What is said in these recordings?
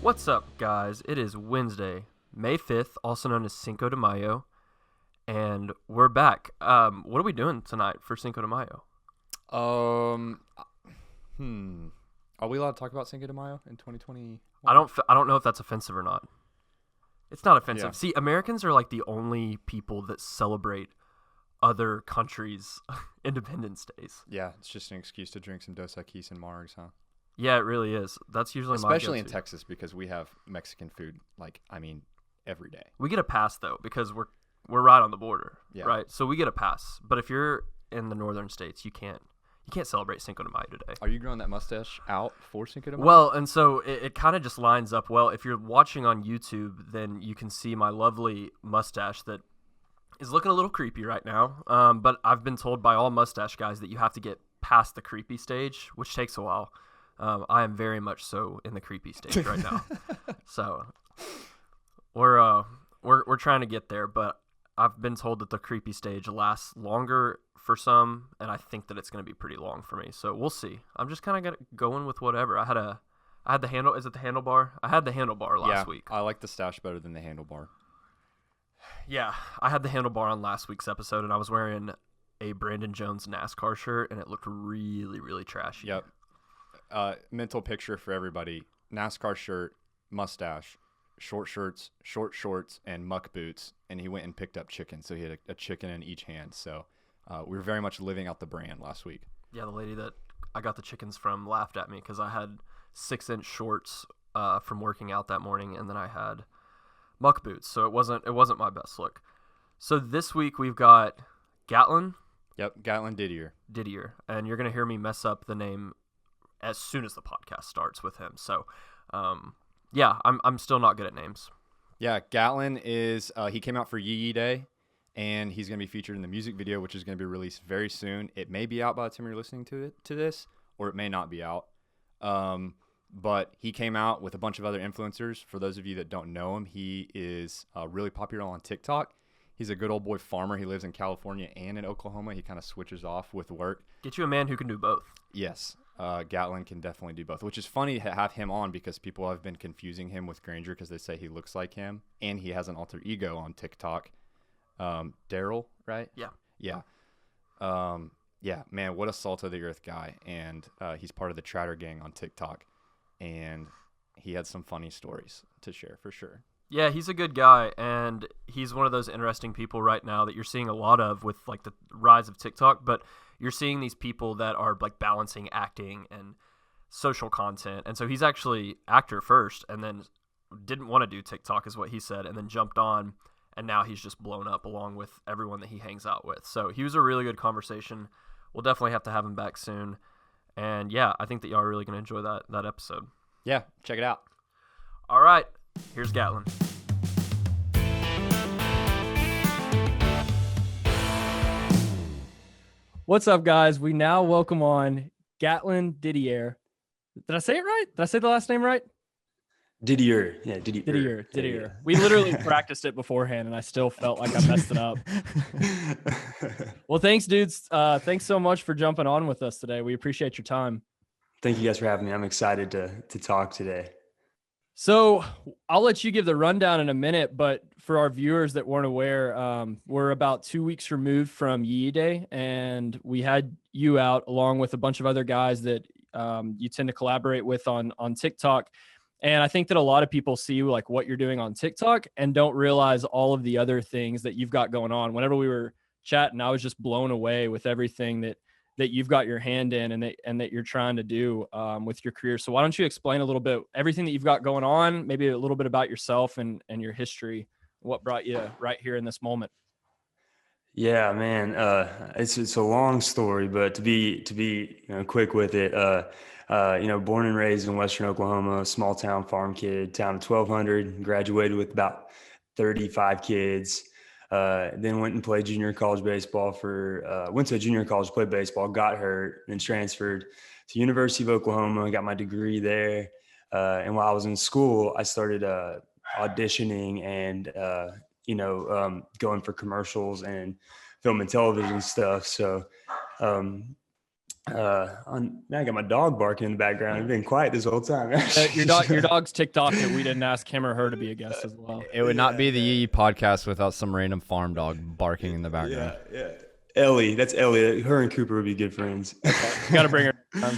What's up, guys? It is Wednesday, May 5th, also known as Cinco de Mayo, and we're back. What are we doing tonight for Cinco de Mayo? Are we allowed to talk about Cinco de Mayo in 2020? I don't know if that's offensive or not. It's not offensive. Yeah. See, Americans are like the only people that celebrate other countries' Independence Days. Yeah, it's just an excuse to drink some Dos Equis and Margs, huh? Yeah, it really is. That's usually Especially in my go-to. Texas because we have Mexican food, every day. We get a pass though because we're right on the border, Yeah. right? So we get a pass. But if you're in the northern states, you can't celebrate Cinco de Mayo today. Are you growing that mustache out for Cinco de Mayo? Well, and so it kind of just lines up well. If you're watching on YouTube, then you can see my lovely mustache that is looking a little creepy right now. But I've been told by all mustache guys that you have to get past the creepy stage, which takes a while. I am very much so in the creepy stage right now. So we're trying to get there, but I've been told that the creepy stage lasts longer for some, and I think that it's going to be pretty long for me. So we'll see. I'm just kind of going with whatever. I had the handle. Is it the handlebar? I had the handlebar last week. I like the stash better than the handlebar. Yeah, I had the handlebar on last week's episode, and I was wearing a Brandon Jones NASCAR shirt, and it looked really, really trashy. Yep. Mental picture for everybody: NASCAR shirt, mustache, short shirts, short shorts, and muck boots. And he went and picked up chicken, so he had a chicken in each hand. So we were very much living out the brand last week. Yeah, the lady that I got the chickens from laughed at me because I had 6-inch shorts from working out that morning, and then I had muck boots, so it wasn't my best look. So this week we've got GATLIN. Yep, GATLIN Didier, and you're gonna hear me mess up the name as soon as the podcast starts with him. So, yeah, I'm still not good at names. Yeah, GATLIN is he came out for Yee Day, and he's going to be featured in the music video, which is going to be released very soon. It may be out by the time you're listening to this, or it may not be out. But he came out with a bunch of other influencers. For those of you that don't know him, he is really popular on TikTok. He's a good old boy farmer. He lives in California and in Oklahoma. He kind of switches off with work. Get you a man who can do both. Yes. GATLIN can definitely do both, which is funny to have him on because people have been confusing him with Granger because they say he looks like him, and he has an alter ego on TikTok. Daryl, right? Yeah. Yeah. Yeah, man, what a salt of the earth guy. And he's part of the Tratter gang on TikTok, and he had some funny stories to share for sure. Yeah, he's a good guy, and he's one of those interesting people right now that you're seeing a lot of with like the rise of TikTok, but you're seeing these people that are like balancing acting and social content. And so he's actually actor first and then didn't want to do TikTok is what he said, and then jumped on, and now he's just blown up along with everyone that he hangs out with. So he was a really good conversation. We'll definitely have to have him back soon. And yeah, I think that y'all are really going to enjoy that episode. Yeah, check it out. All right, here's GATLIN. What's up, guys? We now welcome on GATLIN Didier. Did I say it right? Did I say the last name right? Didier. Yeah, Didier. We literally practiced it beforehand, and I still felt like I messed it up. Well, thanks, dudes. Thanks so much for jumping on with us today. We appreciate your time. Thank you guys for having me. I'm excited to talk today. So I'll let you give the rundown in a minute, but for our viewers that weren't aware, we're about 2 weeks removed from Yee Day, and we had you out along with a bunch of other guys that you tend to collaborate with on TikTok. And I think that a lot of people see like what you're doing on TikTok and don't realize all of the other things that you've got going on. Whenever we were chatting, I was just blown away with everything that you've got your hand in and that you're trying to do with your career. So why don't you explain a little bit everything that you've got going on, maybe a little bit about yourself and your history, what brought you right here in this moment? Yeah, man. It's a long story, but to be quick with it, born and raised in Western Oklahoma, small town farm kid, town of 1,200, graduated with about 35 kids. Then went and played junior college baseball went to a junior college, played baseball, got hurt, and transferred to University of Oklahoma, got my degree there. And while I was in school, I started auditioning and, going for commercials and film and television stuff. So Now I got my dog barking in the background. I've been quiet this whole time. Your dog's TikTok that we didn't ask him or her to be a guest as well. It would not be the Yee podcast without some random farm dog barking in the background. Yeah. Ellie, that's Ellie. Her and Cooper would be good friends. Got to bring her on.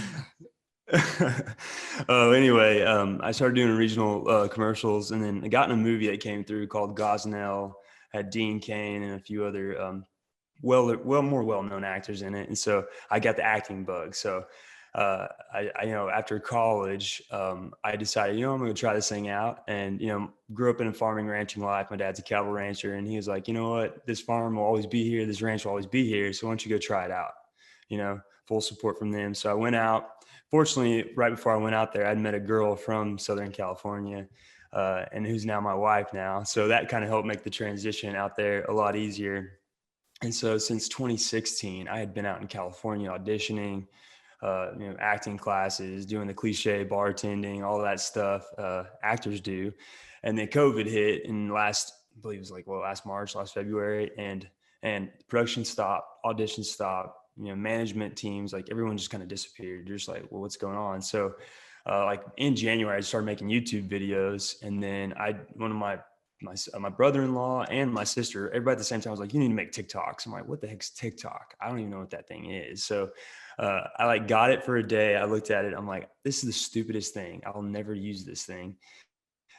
Anyway, I started doing regional commercials, and then I got in a movie that came through called Gosnell. Had Dean Cain and a few other more well-known actors in it, and so I got the acting bug. So I after college, I decided, I'm going to try this thing out. And grew up in a farming, ranching life. My dad's a cattle rancher, and he was like, you know what, this farm will always be here, this ranch will always be here, so why don't you go try it out? Full support from them. So I went out. Fortunately, right before I went out there, I'd met a girl from Southern California, and who's now my wife now. So that kind of helped make the transition out there a lot easier. And so since 2016, I had been out in California auditioning, acting classes, doing the cliche bartending, all that stuff actors do. And then COVID hit in I believe it was last March, last February, and production stopped, auditions stopped, management teams, everyone just kind of disappeared. You're just like, well, what's going on? So in January, I started making YouTube videos, and then one of my brother-in-law and my sister, everybody at the same time was like, you need to make TikToks. I'm like, what the heck's TikTok? I don't even know what that thing is. So I got it for a day. I looked at it. I'm like, this is the stupidest thing. I'll never use this thing.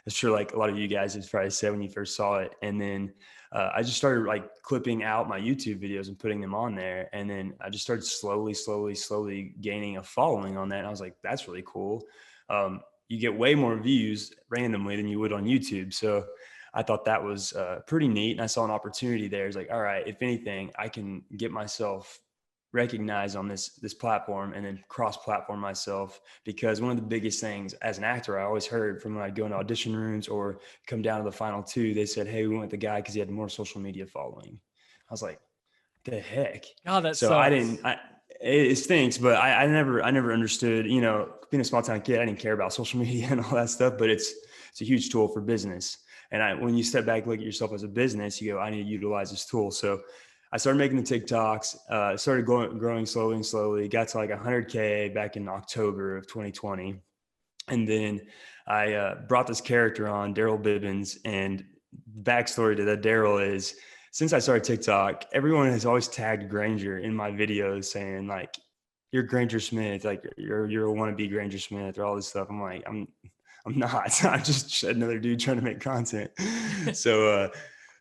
I'm sure a lot of you guys have probably said when you first saw it. And then I just started clipping out my YouTube videos and putting them on there. And then I just started slowly gaining a following on that. And I was like, that's really cool. You get way more views randomly than you would on YouTube. So I thought that was pretty neat. And I saw an opportunity there. It's like, all right, if anything, I can get myself recognized on this platform and then cross-platform myself. Because one of the biggest things as an actor, I always heard from when I'd go into audition rooms or come down to the final two, they said, hey, we went with the guy because he had more social media following. I was like, the heck? Oh, that so sucks. It stinks, but I never understood, being a small town kid, I didn't care about social media and all that stuff, but it's a huge tool for business. And when you step back, look at yourself as a business, you go, I need to utilize this tool. So I started making the TikToks, started growing slowly, got to 100K back in October of 2020. And then I brought this character on, Daryl Bibbins, and backstory to that Daryl is, since I started TikTok, everyone has always tagged Granger in my videos saying you're Granger Smith, you're a wannabe Granger Smith, or all this stuff. I'm like, I'm not. I'm just another dude trying to make content. So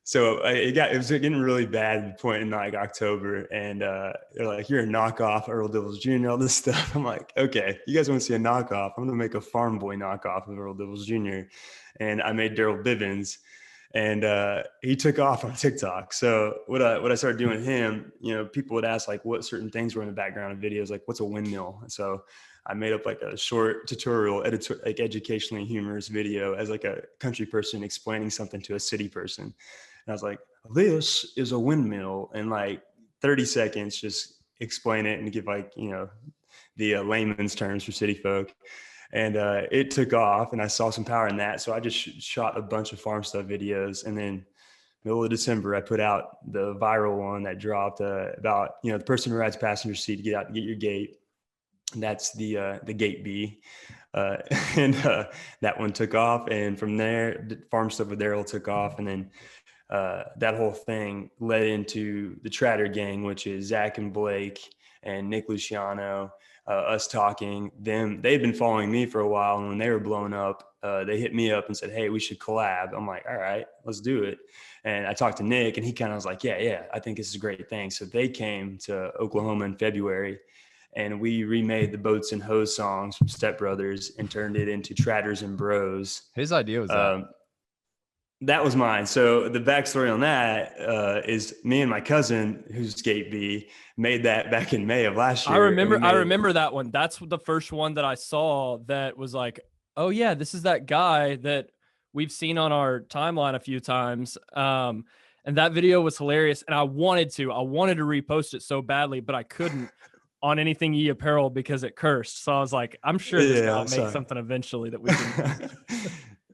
it was getting really bad at the point in October, and they're like, you're a knockoff Earl Dibbles Jr., all this stuff. I'm like, okay, you guys want to see a knockoff? I'm gonna make a farm boy knockoff of Earl Dibbles Jr. And I made Daryl Bibbins, and he took off on TikTok. So what I started doing with him, people would ask what certain things were in the background of videos, what's a windmill? And so I made up a short tutorial, educationally humorous video as a country person explaining something to a city person. And I was like, this is a windmill, and 30 seconds, just explain it and give the layman's terms for city folk. And it took off, and I saw some power in that. So I just shot a bunch of farm stuff videos. And then middle of December, I put out the viral one that dropped about, the person who rides passenger seat to get out and get your gate. And that's the gate B. And that one took off. And from there, farm stuff with Daryl took off. And then that whole thing led into the Tratter Gang, which is Zach and Blake and Nick Luciano, us talking. They'd been following me for a while, and when they were blowing up, they hit me up and said, hey, we should collab. I'm like, all right, let's do it. And I talked to Nick, and he kind of was like, yeah, I think this is a great thing. So they came to Oklahoma in February, and we remade the Boats and Hose songs from Step Brothers and turned it into Tratters and Bros. Whose idea was that? That was mine. So the backstory on that is me and my cousin, who's Gate B, made that back in May of last year. I remember that one. That's the first one that I saw that was like, oh yeah, this is that guy that we've seen on our timeline a few times. And that video was hilarious. And I wanted to repost it so badly, but I couldn't on anything Yee Apparel because it cursed. So I was like, I'm sure this guy will make something eventually that we can.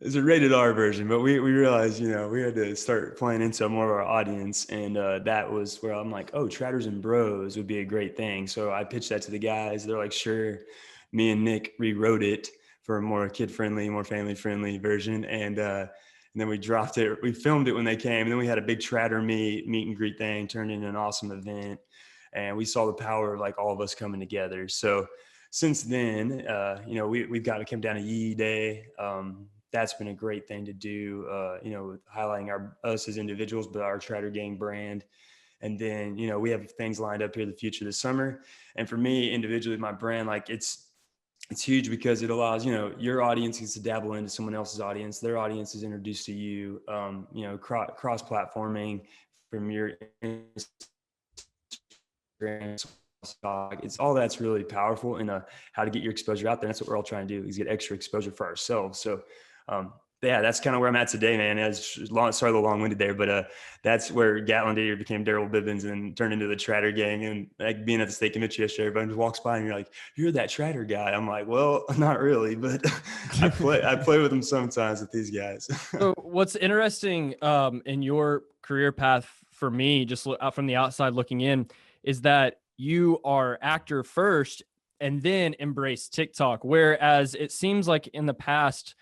It's a rated R version, but we realized, we had to start playing into more of our audience. And that was where I'm like, oh, Tratters and Bros would be a great thing. So I pitched that to the guys. They're like, sure. Me and Nick rewrote it for a more kid-friendly, more family-friendly version. And then we dropped it. We filmed it when they came. And then we had a big Tratter meet and greet thing, turned into an awesome event. And we saw the power of like all of us coming together. So since then, we've got to come down to Yee Day. That's been a great thing to do, with highlighting us as individuals, but our Tratter Gang brand. And then, we have things lined up here in the future this summer. And for me individually, my brand, like it's huge because it allows, your audience gets to dabble into someone else's audience. Their audience is introduced to you, cross platforming from your Instagram. It's all that's really powerful in how to get your exposure out there. That's what we're all trying to do, is get extra exposure for ourselves. So, yeah, that's kind of where I'm at today, man. Sorry, a little long-winded there, but that's where Gatlin did became Daryl Bibbins and turned into the Tratter Gang. And like being at the state convention yesterday, everyone just walks by and you're like, "You're that Tratter guy." I'm like, "Well, not really, but I play with them sometimes with these guys." So what's interesting in your career path for me, just out from the outside looking in, is that you are actor first and then embrace TikTok. Whereas it seems like in the past,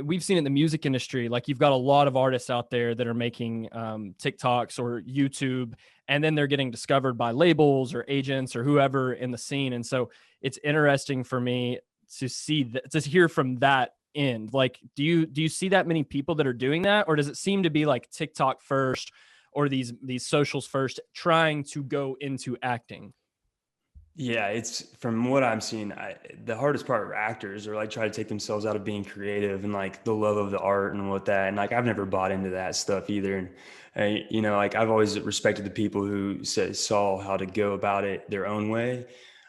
we've seen it in the music industry, like you've got a lot of artists out there that are making TikToks or YouTube, and then they're getting discovered by labels or agents or whoever in the scene. And so it's interesting for me to see to hear from that end. Like, do you see that many people that are doing that, or does it seem to be like TikTok first or these socials first, trying to go into acting? Yeah, it's from what I'm seeing, the hardest part for actors are like try to take themselves out of being creative and like the love of the art and what that. And like I've never bought into that stuff either. And like I've always respected the people who saw how to go about it their own way.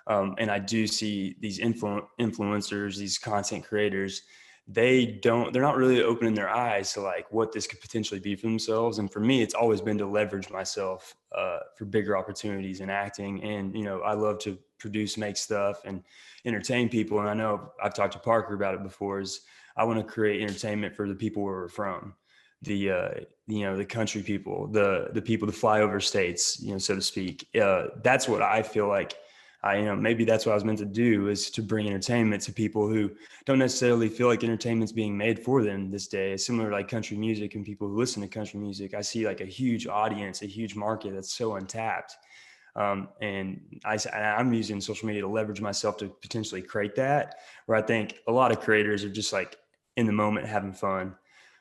And I do see these influencers, these content creators, they're not really opening their eyes to like what this could potentially be for themselves. And for me, it's always been to leverage myself for bigger opportunities in acting. And, I love to produce, make stuff and entertain people. And I know I've talked to Parker about it before, is I want to create entertainment for the people where we're from, the country people, the people, the flyover states, so to speak. That's what I feel like maybe that's what I was meant to do, is to bring entertainment to people who don't necessarily feel like entertainment's being made for them this day. Similar to like country music and people who listen to country music, I see like a huge audience, a huge market that's so untapped. And I'm using social media to leverage myself to potentially create that, where I think a lot of creators are just like in the moment having fun.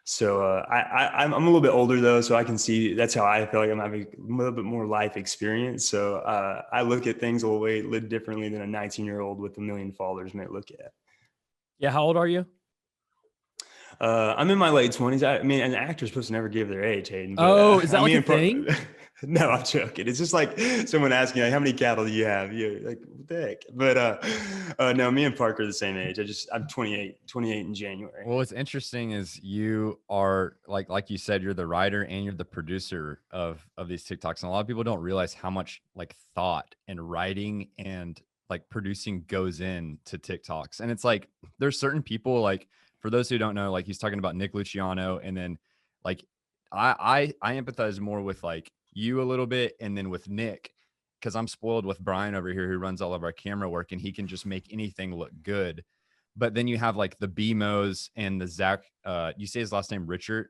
So I'm a little bit older though, so I can see that's how I feel like I'm having a little bit more life experience. So I look at things a little differently than a 19-year-old with 1 million followers might look at. Yeah. How old are you? I'm in my late 20s. I mean, an actor's supposed to never give their age, Hayden. But, Oh, is that like a thing? No, I'm joking. It's just like someone asking, like, how many cattle do you have? You're like, what the heck? But no, me and Parker are the same age. I'm 28 in January. Well, what's interesting is you are like you said, you're the writer and you're the producer of these TikToks. And a lot of people don't realize how much like thought and writing and like producing goes into TikToks. And it's like, there's certain people, like for those who don't know, like he's talking about Nick Luciano. And then like, I empathize more with like you a little bit. And then with Nick, because I'm spoiled with Brian over here, who runs all of our camera work, and he can just make anything look good. But then you have like the BMOs and the Zach, you say his last name, Richard?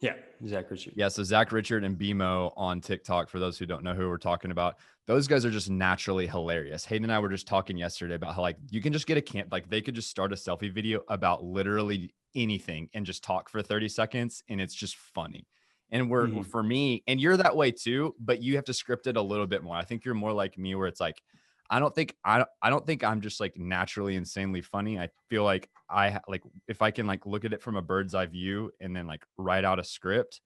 Yeah, Zach Richard. Yeah, so Zach Richard and BMO on TikTok, for those who don't know who we're talking about, those guys are just naturally hilarious. Hayden and I were just talking yesterday about how like you can just get like they could just start a selfie video about literally anything and just talk for 30 seconds and it's just funny. And for me, and you're that way too, but you have to script it a little bit more. I think you're more like me, where it's like, I don't think I'm just like naturally insanely funny. I feel like like if I can like look at it from a bird's eye view and then like write out a script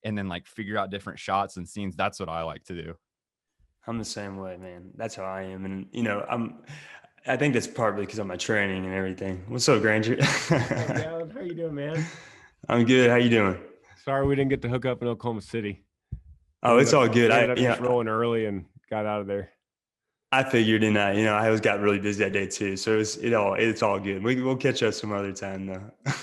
and then like figure out different shots and scenes, that's what I like to do. I'm the same way, man. That's how I am. And I think that's partly because of my training and everything. What's up, Granger? How you doing, man? I'm good. How you doing? Sorry we didn't get to hook up in Oklahoma City. Oh, it's all good. I ended up just rolling early and got out of there. I figured, and I was got really busy that day too, so it's all good. We'll catch up some other time though.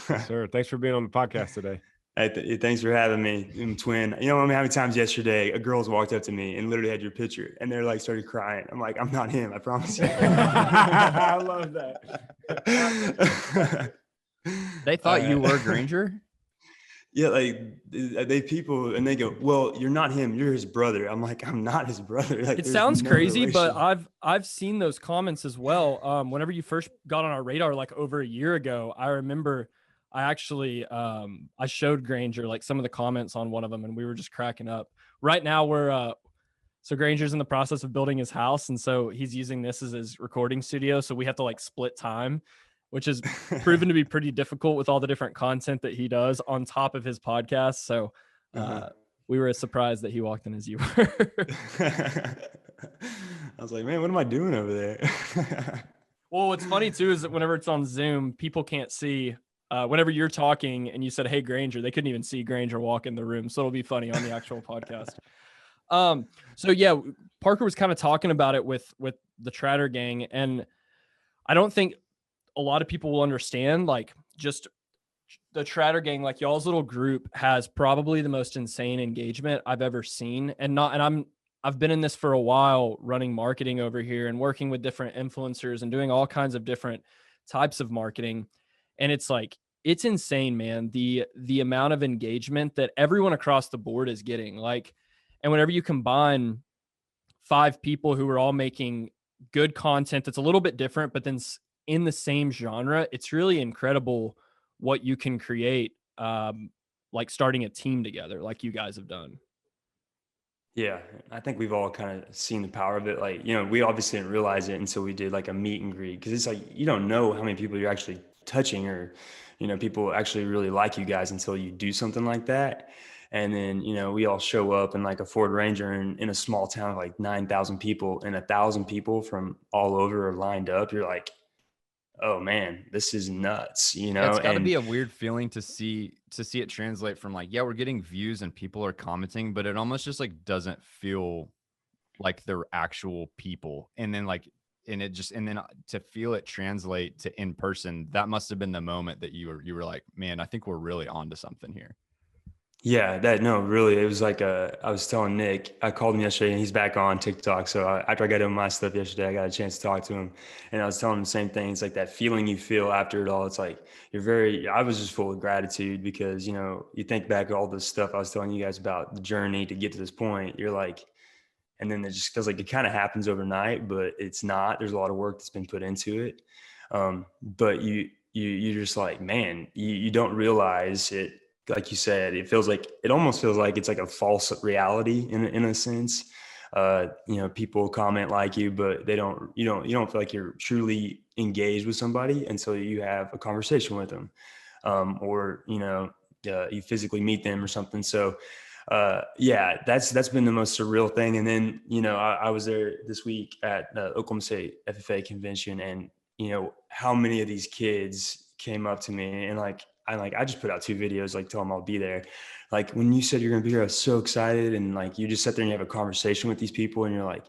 Yes, sir. Thanks for being on the podcast today. Hey, thanks for having me, twin. You know, I mean, how many times yesterday a girl's walked up to me and literally had your picture, and they're like started crying. I'm like, I'm not him, I promise you. I love that. They thought you were Granger. Yeah, like they people and they go, well, you're not him, you're his brother. I'm like, I'm not his brother. Like, It there's sounds no crazy, but relation. I've seen those comments as well. Whenever you first got on our radar, like over a year ago, I remember I actually I showed Granger like some of the comments on one of them, and we were just cracking up. Right now, so Granger's in the process of building his house, and so he's using this as his recording studio. So we have to like split time, which is proven to be pretty difficult with all the different content that he does on top of his podcast. So we were surprised that he walked in as you were. I was like, man, what am I doing over there? Well, what's funny too is that whenever it's on Zoom, people can't see. Whenever you're talking and you said, "Hey, Granger," they couldn't even see Granger walk in the room. So it'll be funny on the actual podcast. So yeah, Parker was kind of talking about it with the Tratter gang, and I don't think a lot of people will understand like just the Tratter gang, like y'all's little group has probably the most insane engagement I've ever seen. And I've been in this for a while, running marketing over here and working with different influencers and doing all kinds of different types of marketing. And it's like, it's insane, man. The amount of engagement that everyone across the board is getting, like, and whenever you combine 5 people who are all making good content that's a little bit different, but then in the same genre, it's really incredible what you can create, like starting a team together like you guys have done. Yeah, I think we've all kind of seen the power of it. Like, we obviously didn't realize it until we did like a meet and greet, because it's like you don't know how many people you're actually touching, or people actually really like you guys until you do something like that. And then we all show up in like a Ford Ranger in a small town of like 9,000 people, and 1,000 people from all over are lined up. You're like, oh man, this is nuts, Yeah, it's got to and be a weird feeling to see it translate from like, yeah, we're getting views and people are commenting, but it almost just like doesn't feel like they're actual people. And then like, and then to feel it translate to in person, that must have been the moment that you were like, man, I think we're really onto something here. yeah, no, really, it was like I was telling Nick, I called him yesterday, and he's back on TikTok. So after I got him my stuff yesterday, I got a chance to talk to him, and I was telling him the same thing. It's like that feeling you feel after it all. It's like I was just full of gratitude, because you think back all the stuff I was telling you guys about the journey to get to this point. You're like, and then it just feels like it kind of happens overnight, but it's not. There's a lot of work that's been put into it, but you're just like, man, you don't realize it. Like you said, it almost feels like it's like a false reality in a sense. People comment like you, but you don't feel like you're truly engaged with somebody until you have a conversation with them, or you physically meet them or something. So yeah, that's been the most surreal thing. And then I was there this week at the Oklahoma State FFA convention, and how many of these kids came up to me, and I just put out 2 videos, like, tell them I'll be there. Like, when you said you're gonna be here, I was so excited. And like, you just sit there and you have a conversation with these people, and you're like,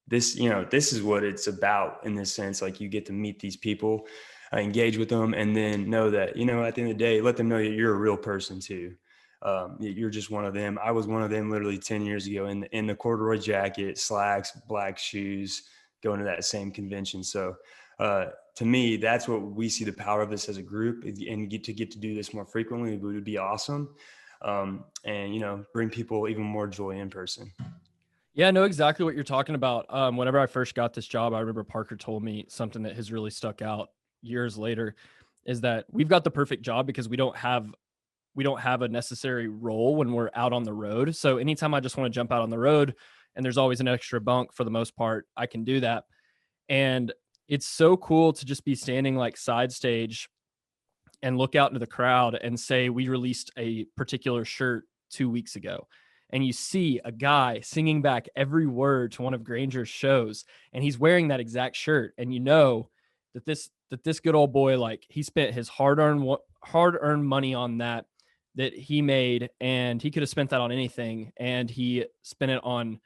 this is what it's about, in this sense. Like, you get to meet these people, engage with them, and then know that at the end of the day, let them know that you're a real person too. You're just one of them. I was one of them literally 10 years ago, in the corduroy jacket, slacks, black shoes, going to that same convention. So to me, that's what we see the power of this as a group, and get to do this more frequently would be awesome. And bring people even more joy in person. Yeah, I know exactly what you're talking about. Whenever I first got this job, I remember Parker told me something that has really stuck out years later, is that we've got the perfect job because we don't have a necessary role when we're out on the road. So anytime I just want to jump out on the road and there's always an extra bunk, for the most part, I can do that. And it's so cool to just be standing like side stage and look out into the crowd and say, we released a particular shirt 2 weeks ago. And you see a guy singing back every word to one of Granger's shows, and he's wearing that exact shirt. And that this good old boy, like, he spent his hard-earned money on that he made, and he could have spent that on anything. And he spent it on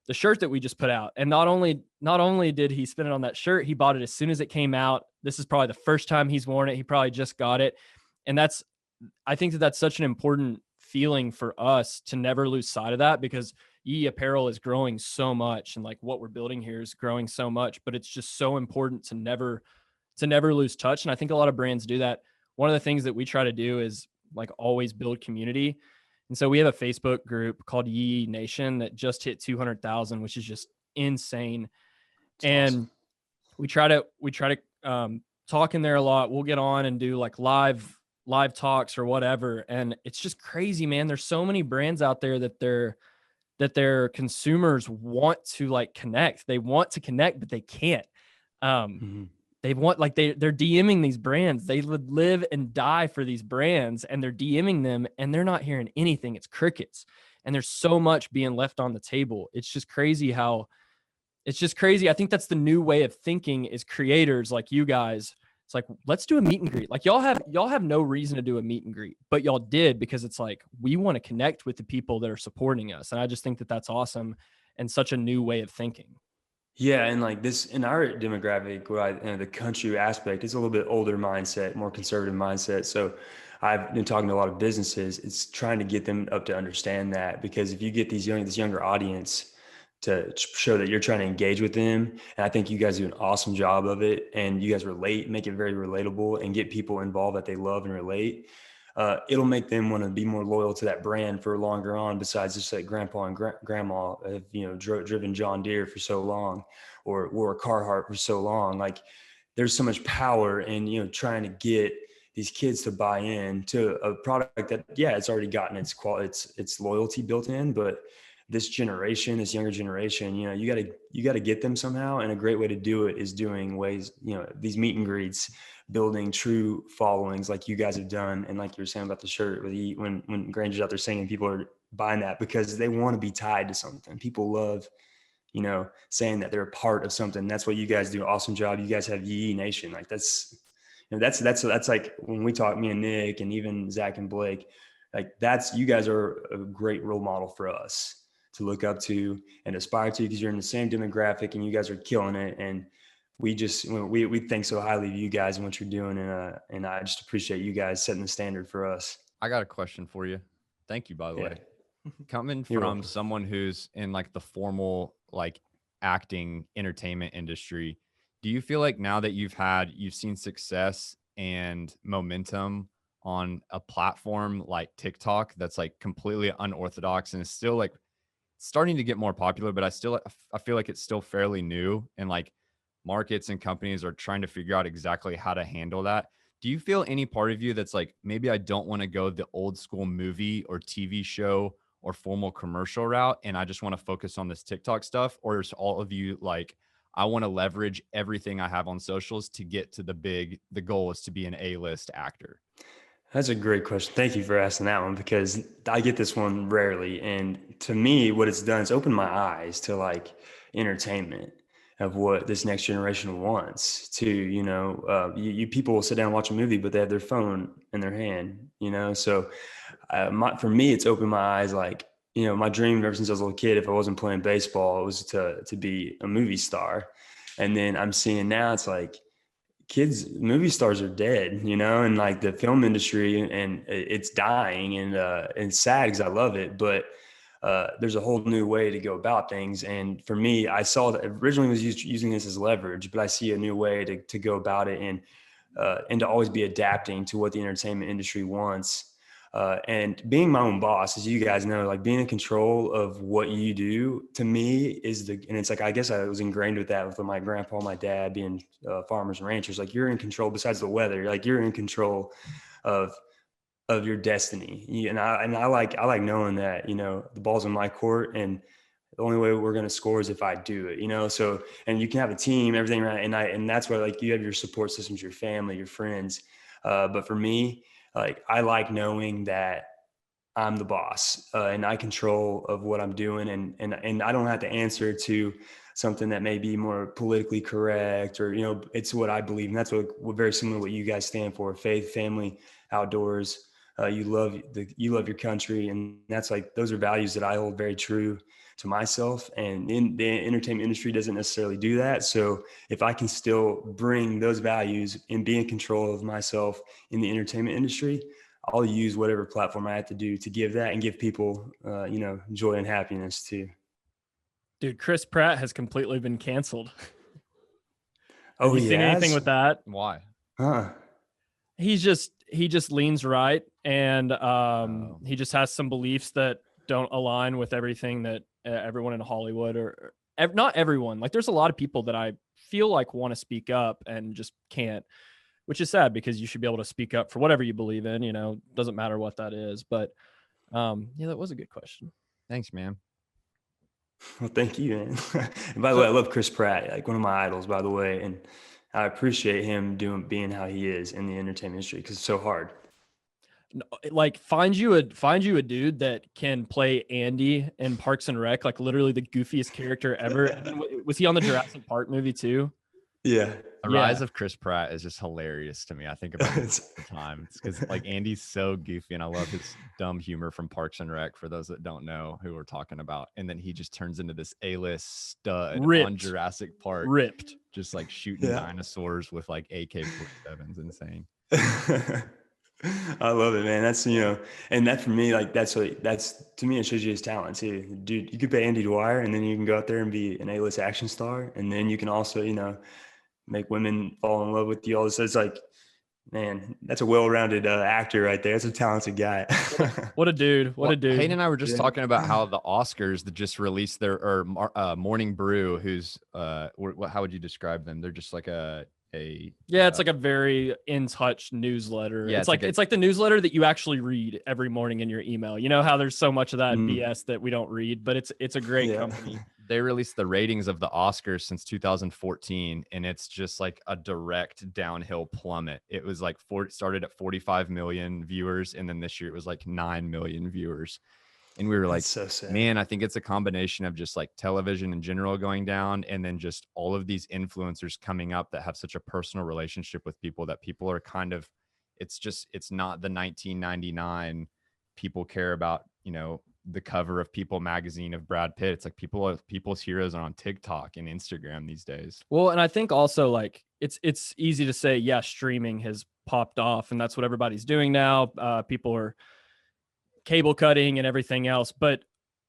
the shirt that we just put out. And not only did he spend it on that shirt, he bought it as soon as it came out. This is probably the first time he's worn it. He probably just got it. And I think that that's such an important feeling for us to never lose sight of that, because Yee apparel is growing so much, and like what we're building here is growing so much, but it's just so important to never lose touch. And I think a lot of brands do that. One of the things that we try to do is like always build community. And so we have a Facebook group called Yee Nation that just hit 200,000, which is just insane. It's and awesome. we try to talk in there a lot. We'll get on and do like live talks or whatever. And it's just crazy, man. There's so many brands out there that their consumers want to like connect. They want to connect, but they can't. They want, like, they're DMing these brands. They would live and die for these brands, and they're DMing them and they're not hearing anything. It's crickets. And there's so much being left on the table. It's just crazy. I think that's the new way of thinking is creators like you guys. It's like, let's do a meet and greet. Like y'all have no reason to do a meet and greet, but y'all did because it's like, we want to connect with the people that are supporting us. And I just think that that's awesome and such a new way of thinking. Yeah, and like this in our demographic, the country aspect, it's a little bit older mindset, more conservative mindset. So I've been talking to a lot of businesses. It's trying to get them up to understand that, because if you get this younger audience to show that you're trying to engage with them, and I think you guys do an awesome job of it, and you guys make it very relatable and get people involved that they love and relate. It'll make them want to be more loyal to that brand for longer on, besides just like grandpa and grandma have, driven John Deere for so long, or wore a Carhartt for so long. Like there's so much power in, trying to get these kids to buy in to a product that, yeah, it's already gotten its loyalty built in, but this younger generation, you got to get them somehow. And a great way to do it is doing these meet and greets, building true followings like you guys have done. And like you were saying about the shirt, when Granger's out there singing, people are buying that because they want to be tied to something. People love, saying that they're a part of something. That's what you guys do. Awesome job. You guys have Yee Nation. Like that's like when we talk, me and Nick and even Zach and Blake, like you guys are a great role model for us to look up to and aspire to, because you're in the same demographic and you guys are killing it. And we think so highly of you guys and what you're doing. And I just appreciate you guys setting the standard for us. I got a question for you. Thank you, by the way. Coming You're from welcome. someone who's in like the formal, like acting entertainment industry, do you feel like now that you've seen success and momentum on a platform like TikTok that's like completely unorthodox and is still like starting to get more popular, but I feel like it's still fairly new, and like markets and companies are trying to figure out exactly how to handle that? Do you feel any part of you that's like, maybe I don't want to go the old school movie or TV show or formal commercial route, and I just want to focus on this TikTok stuff? Or is all of you like, I want to leverage everything I have on socials to get to the goal is to be an A-list actor? That's a great question. Thank you for asking that one, because I get this one rarely. And to me, what it's done is opened my eyes to like entertainment of what this next generation wants to, you people will sit down and watch a movie, but they have their phone in their hand, So for me, it's opened my eyes. Like, my dream ever since I was a little kid, if I wasn't playing baseball, it was to be a movie star. And then I'm seeing now it's like, movie stars are dead, and like the film industry, and it's dying, and it's sad because I love it, but there's a whole new way to go about things. And for me, I saw that originally was using this as leverage, but I see a new way to go about it, and to always be adapting to what the entertainment industry wants. And being my own boss, as you guys know, like being in control of what you do, to me and it's like, I guess I was ingrained with that with my grandpa, my dad being farmers and ranchers. Like you're in control, besides the weather, like you're in control of your destiny. And I like knowing that, the ball's in my court, and the only way we're going to score is if I do it, so, and you can have a team, everything, right? And that's why, like, you have your support systems, your family, your friends. But for me, like, I like knowing that I'm the boss, and I control of what I'm doing. And I don't have to answer to something that may be more politically correct, or, it's what I believe. And that's what very similar to what you guys stand for: faith, family, outdoors. You love your country. And that's like, those are values that I hold very true to myself, and in the entertainment industry doesn't necessarily do that. So if I can still bring those values and be in control of myself in the entertainment industry, I'll use whatever platform I have to do to give that and give people, joy and happiness too. Dude, Chris Pratt has completely been canceled. Oh, Have you seen anything with that? Why? Huh. He just leans right, and he just has some beliefs that don't align with everything that everyone in Hollywood or not everyone. Like, there's a lot of people that I feel like want to speak up and just can't, which is sad because you should be able to speak up for whatever you believe in. Doesn't matter what that is. But yeah, that was a good question. Thanks, man. Well, thank you, man. And by the way, I love Chris Pratt, like one of my idols, by the way, and I appreciate him being how he is in the entertainment industry because it's so hard. Like, find you a dude that can play Andy in Parks and Rec, like literally the goofiest character ever. And then, was he on the Jurassic Park movie too? Yeah. The rise of Chris Pratt is just hilarious to me. I think about it all the time. It's because like Andy's so goofy, and I love his dumb humor from Parks and Rec. For those that don't know who we're talking about, and then he just turns into this A-list stud on Jurassic Park, just like shooting dinosaurs with like AK-47s. Insane. I love it, man. That's and that for me, like that's to me, it shows you his talent too, dude. You could pay Andy Dwyer, and then you can go out there and be an A-list action star, and then you can also make women fall in love with you. All this, it's like, man, that's a well-rounded actor right there. That's a talented guy. What a dude! What a dude! Hayden and I were just talking about how the Oscars that just released their Morning Brew, who's how would you describe them? They're just like it's like a very in touch newsletter. Yeah, it's like the newsletter that you actually read every morning in your email. You know how there's so much of that BS that we don't read, but it's a great company. They released the ratings of the Oscars since 2014, and it's just like a direct downhill plummet. It was like started at 45 million viewers, and then this year it was like 9 million viewers. And we were like, so man, I think it's a combination of just like television in general going down, and then just all of these influencers coming up that have such a personal relationship with people that people are kind of, it's not the 1999 people care about, the cover of People magazine of Brad Pitt. It's like people's heroes are on TikTok and Instagram these days. Well, and I think also like it's easy to say, yeah, streaming has popped off and that's what everybody's doing now. People are cable cutting and everything else. But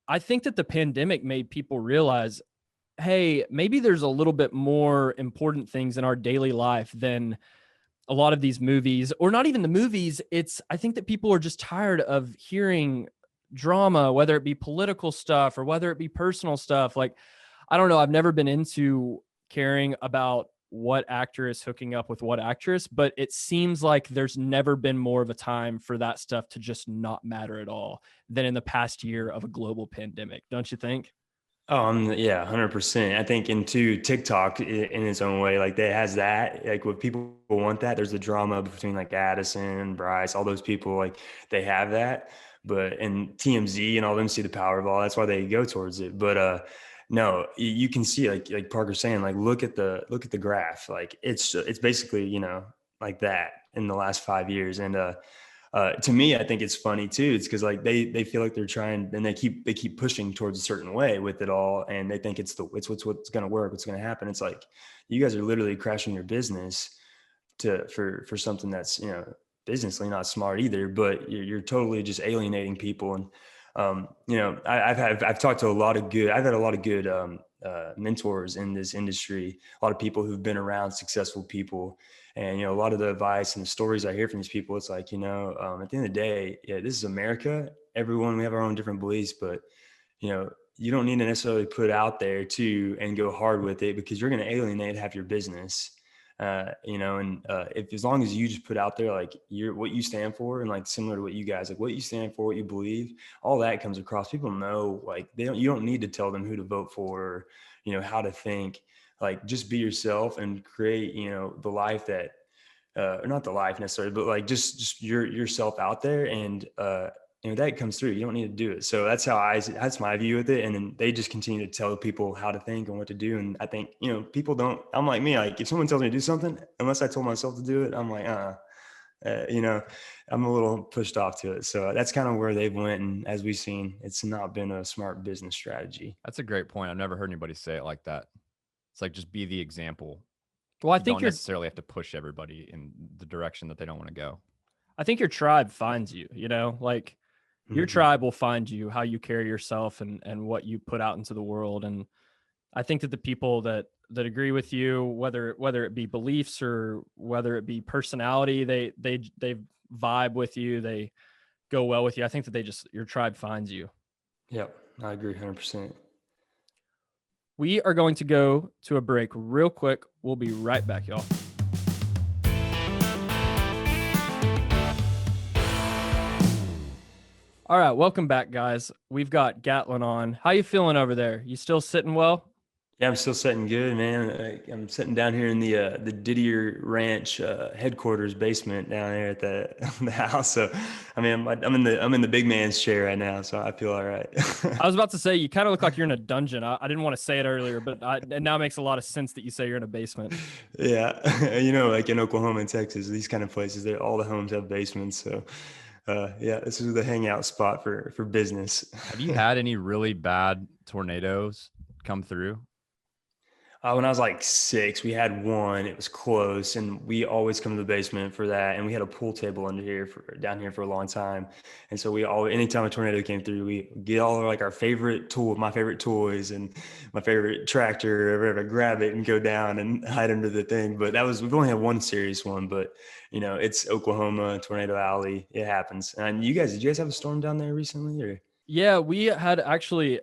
I think that the pandemic made people realize, hey, maybe there's a little bit more important things in our daily life than a lot of these movies, or not even the movies. I think that people are just tired of hearing drama, whether it be political stuff or whether it be personal stuff. Like, I don't know. I've never been into caring about what actor is hooking up with what actress, but it seems like there's never been more of a time for that stuff to just not matter at all than in the past year of a global pandemic. Don't you think? Oh, yeah, 100%. I think into TikTok in its own way, like that has that, like what people want that. There's the drama between like Addison, Bryce, all those people, like they have that. But and TMZ and all them see the power of all. That's why they go towards it. But no, you can see like Parker's saying, like look at the graph. Like it's basically like that in the last 5 years. And to me, I think it's funny too. It's because like they feel like they're trying, and they keep pushing towards a certain way with it all, and they think it's what's going to work, what's going to happen. It's like you guys are literally crashing your business for something that's businessly not smart either, but you're totally just alienating people. And I've talked to I've had a lot of good mentors in this industry, a lot of people who've been around successful people. And, a lot of the advice and the stories I hear from these people, it's like, at the end of the day, this is America. Everyone, we have our own different beliefs, but, you don't need to necessarily put out there too and go hard with it, because you're going to alienate half your business. If as long as you just put out there like what you stand for, and like similar to what you guys, like what you stand for, what you believe, all that comes across. People know, like you don't need to tell them who to vote for, or, how to think. Like just be yourself and create, the life that, or not the life necessarily, but like just yourself out there, and that comes through. You don't need to do it. So that's that's my view with it. And then they just continue to tell people how to think and what to do. And I think, people don't, I'm like me, like if someone tells me to do something, unless I told myself to do it, I'm like, you know, I'm a little pushed off to it. So that's kind of where they've went. And as we've seen, it's not been a smart business strategy. That's a great point. I've never heard anybody say it like that. It's like just be the example. Well, You don't necessarily have to push everybody in the direction that they don't want to go. I think your tribe finds you, you know, like your tribe will find you, how you carry yourself and what you put out into the world. And I think that the people that agree with you, whether it be beliefs or whether it be personality, they vibe with you, they go well with you. I think that your tribe finds you. Yep, I agree 100%. We are going to go to a break real quick. We'll be right back, y'all. All right, welcome back, guys. We've got GATLIN on. How you feeling over there? You still sitting well? Yeah, I'm still sitting good, man. I'm sitting down here in the Didier Ranch headquarters basement down there at the house. So, I mean, I'm in the big man's chair right now, so I feel all right. I was about to say you kind of look like you're in a dungeon. I didn't want to say it earlier, but it now makes a lot of sense that you say you're in a basement. Yeah, like in Oklahoma and Texas, these kind of places, all the homes have basements. So, yeah, this is the hangout spot for business. Have you had any really bad tornadoes come through? When I was like 6, we had one. It was close, and we always come to the basement for that. And we had a pool table down here for a long time. And so anytime a tornado came through, we get all of like our favorite tool, my favorite toys, and my favorite tractor, or whatever, grab it and go down and hide under the thing. But we've only had one serious one. But it's Oklahoma, Tornado Alley. It happens. And did you guys have a storm down there recently, or? Yeah, we had actually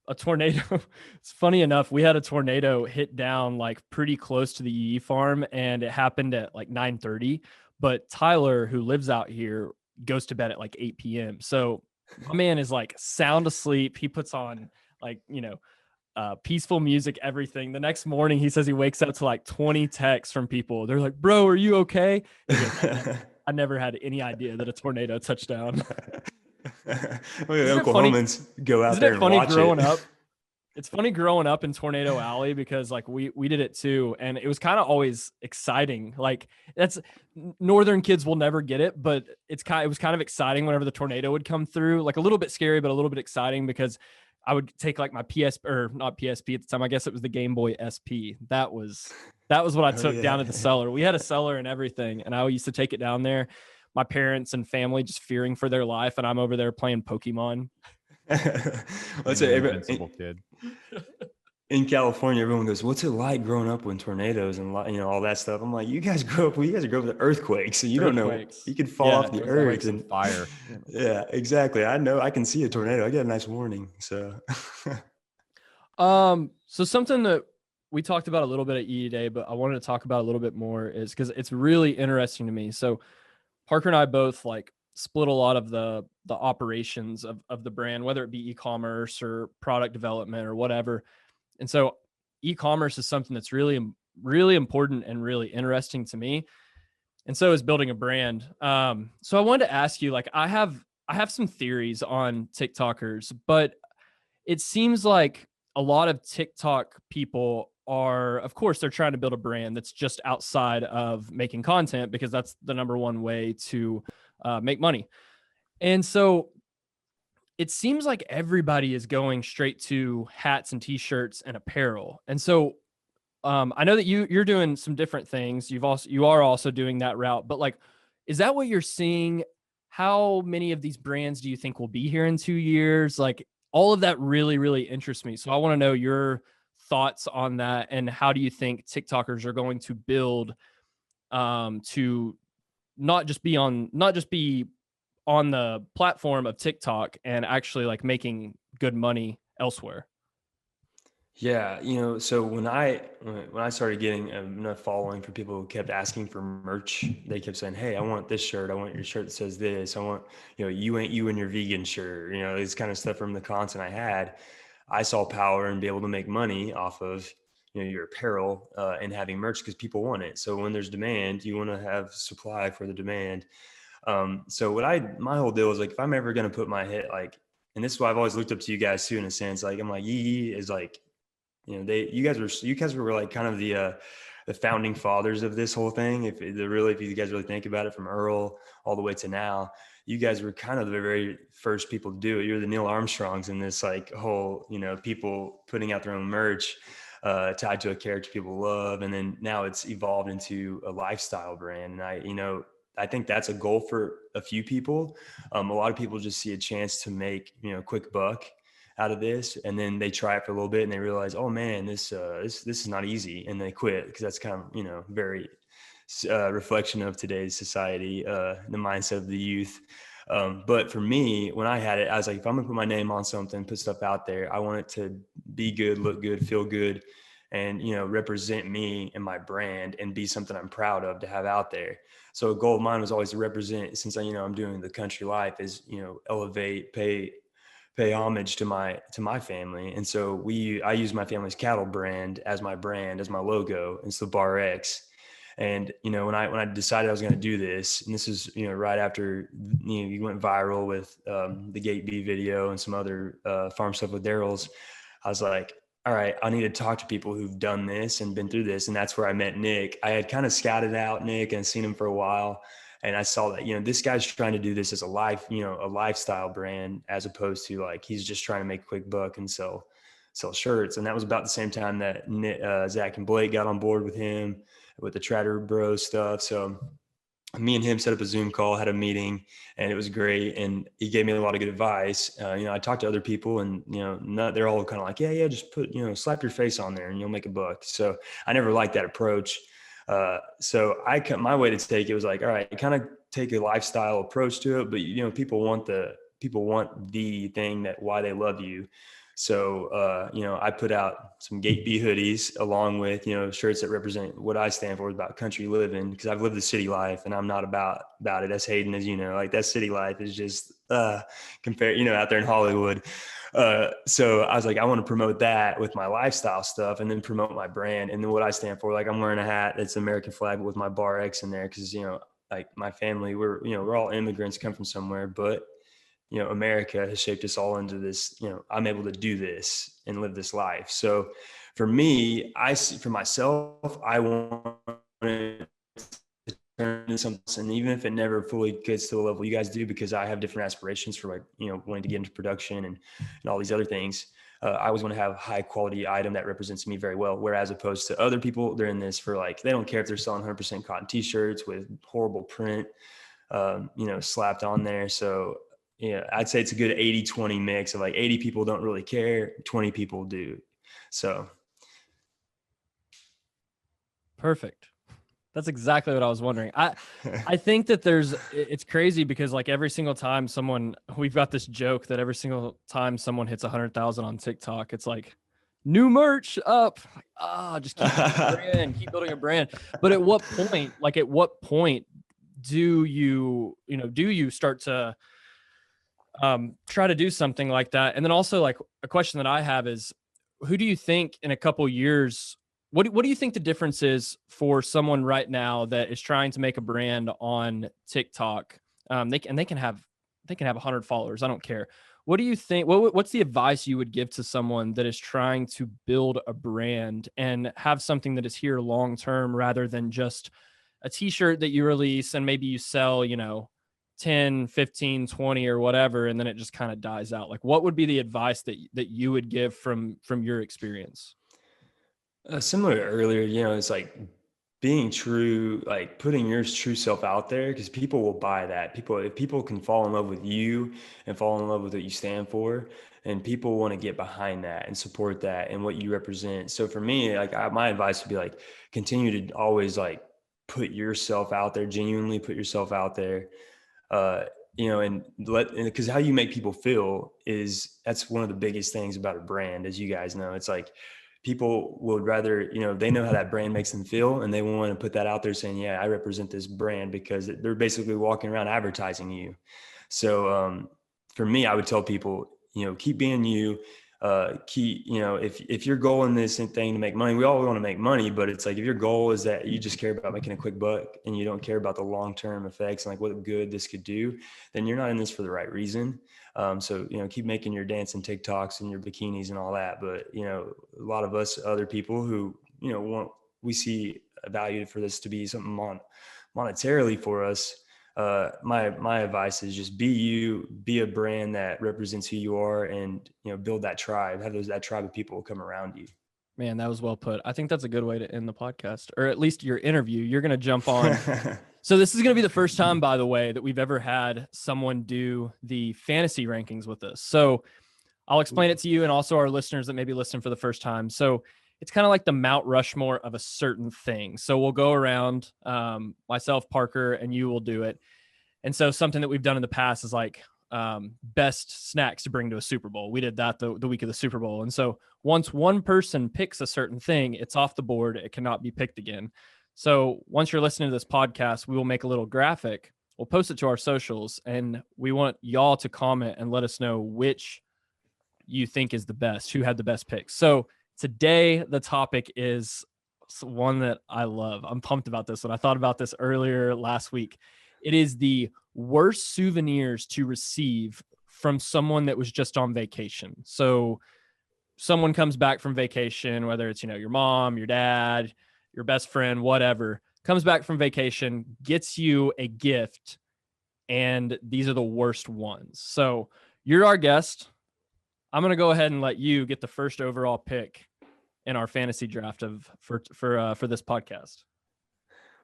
a tornado. It's funny enough, we had a tornado hit down like pretty close to the EE farm, and it happened at like 9:30. But Tyler, who lives out here, goes to bed at like 8 p.m. So my man is like sound asleep. He puts on like, peaceful music, everything. The next morning, he says he wakes up to like 20 texts from people. They're like, "Bro, are you okay?" I never had any idea that a tornado touched down. Oklahomans go out there and watch growing up. It's funny growing up in Tornado Alley because like we did it too, and it was kind of always exciting. Like that's northern kids will never get it, but it was kind of exciting whenever the tornado would come through. Like a little bit scary, but a little bit exciting because I would take like my not PSP at the time. I guess it was the Game Boy SP. That was what I took down to the cellar. We had a cellar and everything, and I used to take it down there. My parents and family just fearing for their life, and I'm over there playing Pokemon. Let's say invincible kid. In California, everyone goes, "What's it like growing up with tornadoes and all that stuff?" I'm like, "You guys grew up with earthquakes, so you don't know. You could fall off the earth and fire." Yeah, exactly. I know. I can see a tornado. I get a nice warning. So, so something that we talked about a little bit at EE Day, but I wanted to talk about a little bit more is because it's really interesting to me. So Parker and I both like split a lot of the operations of the brand, whether it be e-commerce or product development or whatever. And so e-commerce is something that's really, really important and really interesting to me. And so is building a brand. So I wanted to ask you, like, I have some theories on TikTokers, but it seems like a lot of TikTok people are, of course, they're trying to build a brand that's just outside of making content because that's the number one way to make money. And so it seems like everybody is going straight to hats and t-shirts and apparel. And so I know that you're doing some different things. You are also doing that route, but like, is that what you're seeing? How many of these brands do you think will be here in 2 years? Like all of that really, really interests me. So I want to know your thoughts on that. And how do you think TikTokers are going to build to not just be on the platform of TikTok and actually like making good money elsewhere? Yeah, so when I started getting enough following for people who kept asking for merch, they kept saying, "Hey, I want this shirt. I want your shirt that says this. I want, you ain't you and your vegan shirt." This kind of stuff from the content I had. I saw power and be able to make money off of, your apparel and having merch because people want it. So when there's demand, you want to have supply for the demand. So my whole deal is like, if I'm ever going to put my head like, and this is why I've always looked up to you guys too, in a sense, like I'm like, Yee is like, you guys were like kind of the the founding fathers of this whole thing. If you guys really think about it, from Earl all the way to now, you guys were kind of the very first people to do it. You're the Neil Armstrongs in this like whole, people putting out their own merch tied to a character people love. And then now it's evolved into a lifestyle brand. And I think that's a goal for a few people. A lot of people just see a chance to make, quick buck out of this, and then they try it for a little bit and they realize, oh man, this is not easy, and they quit, because that's kind of very reflection of today's society, the mindset of the youth. But for me, when I had it, I was like, if I'm gonna put my name on something, put stuff out there, I want it to be good, look good, feel good, and represent me and my brand, and be something I'm proud of to have out there. So a goal of mine was always to represent, since I'm doing the country life, is elevate, pay homage to my family. And so I use my family's cattle brand, as my logo. It's the Bar X. And when I decided I was going to do this, and this is right after you went viral with the Gate B video and some other farm stuff with Daryl's, I was like, all right, I need to talk to people who've done this and been through this. And that's where I met Nick. I had kind of scouted out Nick and seen him for a while. And I saw that, this guy's trying to do this as a lifestyle brand, as opposed to like, he's just trying to make a quick buck and sell shirts. And that was about the same time that Nick, Zach and Blake got on board with him with the Trader Bros stuff. So me and him set up a Zoom call, had a meeting, and it was great. And he gave me a lot of good advice. I talked to other people, and, they're all kind of like, yeah, just put, slap your face on there and you'll make a buck. So I never liked that approach. So my way to take it was like, all right, kind of take a lifestyle approach to it, but people want the thing that why they love you. So, I put out some Gate B hoodies, along with, shirts that represent what I stand for, about country living, because I've lived the city life and I'm not about it. As Hayden, as like that city life is just, compared, out there in Hollywood. So I was like, I want to promote that with my lifestyle stuff, and then promote my brand. And then what I stand for, like I'm wearing a hat that's American flag with my Bar X in there. Cause like my family, we're all immigrants, come from somewhere, but America has shaped us all into this, I'm able to do this and live this life. So for me, for myself, I want to turn into something, and even if it never fully gets to the level you guys do, because I have different aspirations for like, wanting to get into production and all these other things. I always want to have a high quality item that represents me very well. Whereas opposed to other people, they're in this for like, they don't care if they're selling 100% cotton t-shirts with horrible print, slapped on there. So yeah, I'd say it's a good 80-20 mix of like 80 people don't really care, 20 people do. So. Perfect. That's exactly what I was wondering. I think that it's crazy, because like every single time we've got this joke that every single time someone hits 100,000 on TikTok, it's like new merch up. Just keep building a brand. But at what point do you start to try to do something like that? And then also, like, a question that I have is, who do you think in a couple years, what do you think the difference is for someone right now that is trying to make a brand on TikTok? They can have 100 followers. I don't care. What do you think? What's the advice you would give to someone that is trying to build a brand and have something that is here long term, rather than just a t-shirt that you release and maybe you sell, 10, 15, 20 or whatever, and then it just kind of dies out? Like, what would be the advice that you would give from your experience? Similar to earlier, it's like being true, like putting your true self out there, because people will buy that. If people can fall in love with you and fall in love with what you stand for, and people want to get behind that and support that and what you represent. So for me, like my advice would be like, continue to always like put yourself out there, genuinely put yourself out there. And because how you make people feel that's one of the biggest things about a brand, as you guys know. It's like, people would rather, they know how that brand makes them feel, and they want to put that out there saying, yeah, I represent this brand, because they're basically walking around advertising you. So for me, I would tell people, keep being you. If your goal in this thing to make money, we all want to make money, but it's like, if your goal is that you just care about making a quick buck and you don't care about the long-term effects and like what good this could do, then you're not in this for the right reason. So, keep making your dancing TikToks and your bikinis and all that. But, a lot of us other people who, we see valued for this to be something monetarily for us. My advice is just be you, be a brand that represents who you are, and build that tribe. Have that tribe of people come around you. Man, that was well put. I think that's a good way to end the podcast, or at least your interview. You're going to jump on. So this is going to be the first time, by the way, that we've ever had someone do the fantasy rankings with us. So I'll explain it to you and also our listeners that maybe listen for the first time. So it's kind of like the Mount Rushmore of a certain thing. So we'll go around, myself, Parker, and you will do it. And so something that we've done in the past is like best snacks to bring to a Super Bowl. We did that the week of the Super Bowl. And so once one person picks a certain thing, it's off the board. It cannot be picked again. So once you're listening to this podcast, we will make a little graphic. We'll post it to our socials, and we want y'all to comment and let us know which you think is the best, who had the best picks. So today, the topic is one that I love. I'm pumped about this one. I thought about this earlier last week. It is the worst souvenirs to receive from someone that was just on vacation. So someone comes back from vacation, whether it's, your mom, your dad, your best friend, whatever, comes back from vacation, gets you a gift, and these are the worst ones. So you're our guest. I'm going to go ahead and let you get the first overall pick in our fantasy draft for this podcast.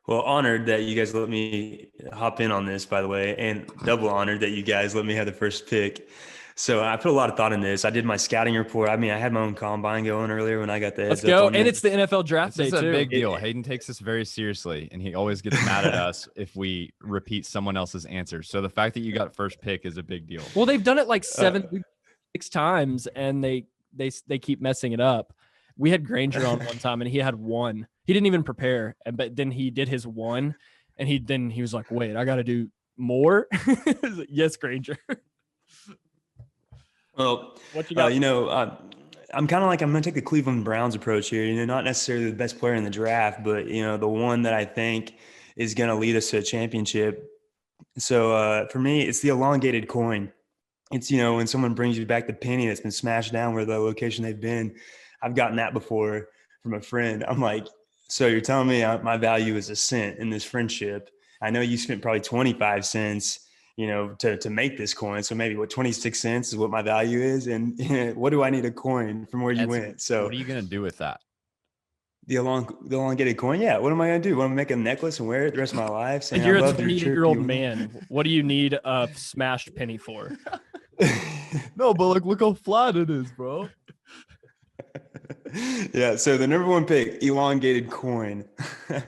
Well, honored that you guys let me hop in on this, by the way, and double honored that you guys let me have the first pick. So I put a lot of thought in this. I did my scouting report. I had my own combine going earlier when I got the heads Let's go. up on And it. it's the NFL draft day, This is too. a big deal. Hayden takes this very seriously, and he always gets mad at us if we repeat someone else's answers. So the fact that you got first pick is a big deal. Well, they've done it like 6 times, and they keep messing it up. We had Granger on one time, and he had one. He didn't even prepare, but then he did his one, and he was like, "Wait, I got to do more." Yes, Granger. Well, What you got? I'm kind of like, I'm going to take the Cleveland Browns approach here. Not necessarily the best player in the draft, but the one that I think is going to lead us to a championship. So for me, it's the elongated coin. It's, when someone brings you back the penny that's been smashed down where the location they've been. I've gotten that before from a friend. I'm like, so you're telling me my value is a cent in this friendship. I know you spent probably 25 cents, to make this coin. So maybe 26 cents is what my value is. And what do I need a coin from where you went? So what are you going to do with that? The elongated coin? Yeah. What am I going to do? Want to make a necklace and wear it the rest of my life? Saying, You're I a loved your 28-year-old chirpy- man. What do you need a smashed penny for? No, but look how flat it is, bro. Yeah. So the number one pick, elongated coin.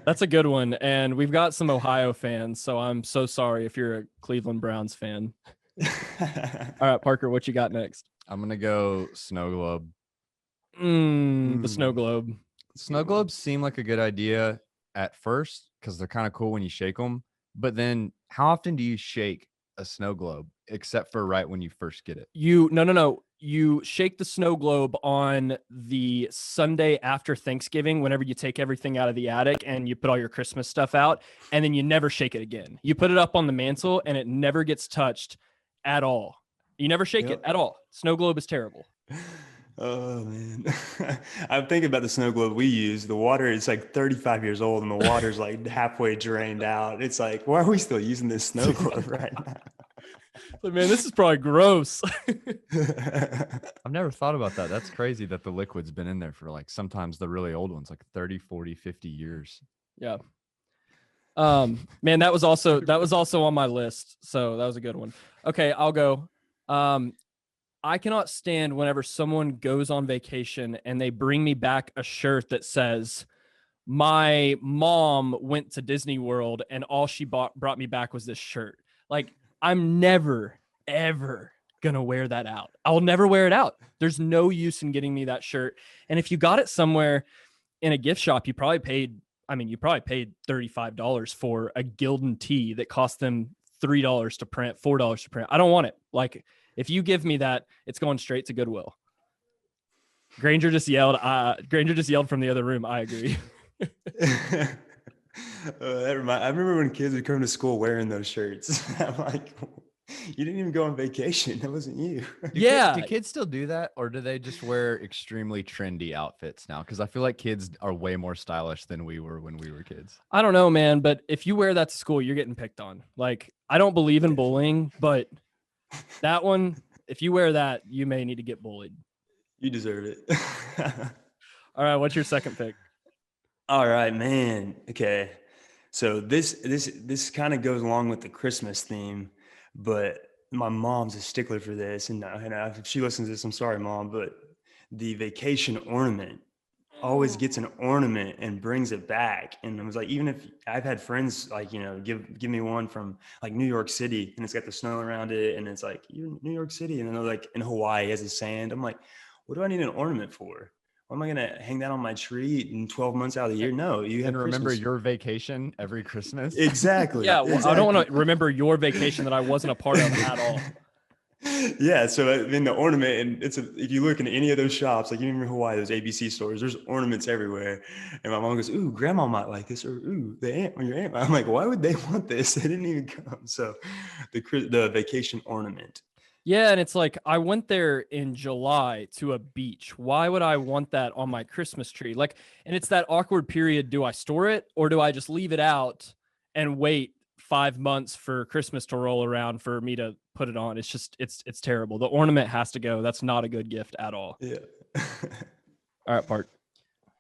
That's a good one. And we've got some Ohio fans, so I'm so sorry if you're a Cleveland Browns fan. All right, Parker, what you got next? I'm going to go snow globe. The snow globe. Snow globes seem like a good idea at first because they're kind of cool when you shake them. But then how often do you shake a snow globe except for right when you first get it? No. You shake the snow globe on the Sunday after Thanksgiving, whenever you take everything out of the attic and you put all your Christmas stuff out, and then you never shake it again. You put it up on the mantle and it never gets touched at all. You never shake it at all. Snow globe is terrible. Oh man. I'm thinking about the snow globe we use. The water is like 35 years old and the water's like halfway drained out. It's like, why are we still using this snow globe right now? But man, this is probably gross. I've never thought about that. That's crazy that the liquid's been in there for like sometimes the really old ones, like 30, 40, 50 years. Yeah. Man, that was also on my list. So that was a good one. Okay, I'll go. I cannot stand whenever someone goes on vacation and they bring me back a shirt that says, my mom went to Disney World and all she brought me back was this shirt. Like, I'm never, ever going to wear that out. I'll never wear it out. There's no use in getting me that shirt. And if you got it somewhere in a gift shop, you probably paid $35 for a Gildan tee that cost them $3 to print, $4 to print. I don't want it. Like, if you give me that, it's going straight to Goodwill. Granger just yelled from the other room. I agree. I remember when kids would come to school wearing those shirts. I'm like, You didn't even go on vacation. That wasn't you. Yeah. Do kids still do that, or do they just wear extremely trendy outfits now? Because I feel like kids are way more stylish than we were when we were kids. I don't know, man, but if you wear that to school, you're getting picked on. Like, I don't believe in bullying, but that one, if you wear that, you may need to get bullied. You deserve it. All right, what's your second pick? All right, man. Okay. So this kind of goes along with the Christmas theme, but my mom's a stickler for this, and if she listens to this, I'm sorry, Mom, but the vacation ornament always gets an ornament and brings it back. And I was like, even if I've had friends like, give me one from like New York City, and it's got the snow around it, and it's like, you're in New York City, and then they're like, in Hawaii has the sand. I'm like, what do I need an ornament for? Why am I gonna hang that on my tree in 12 months out of the year? No, you have And remember Christmas. your vacation every Christmas. Exactly. Yeah, well, exactly. I don't want to remember your vacation that I wasn't a part of at all. Yeah, so in the ornament, and if you look in any of those shops, like even in Hawaii, those ABC stores, there's ornaments everywhere. And my mom goes, "Ooh, grandma might like this," or "Ooh, your aunt." I'm like, "Why would they want this? They didn't even come." So, the vacation ornament. Yeah, and it's like I went there in July to a beach. Why would I want that on my Christmas tree? Like, and it's that awkward period. Do I store it or do I just leave it out and wait 5 months for Christmas to roll around for me to put it on? It's just it's terrible. The ornament has to go. That's not a good gift at all. Yeah. All right, Park.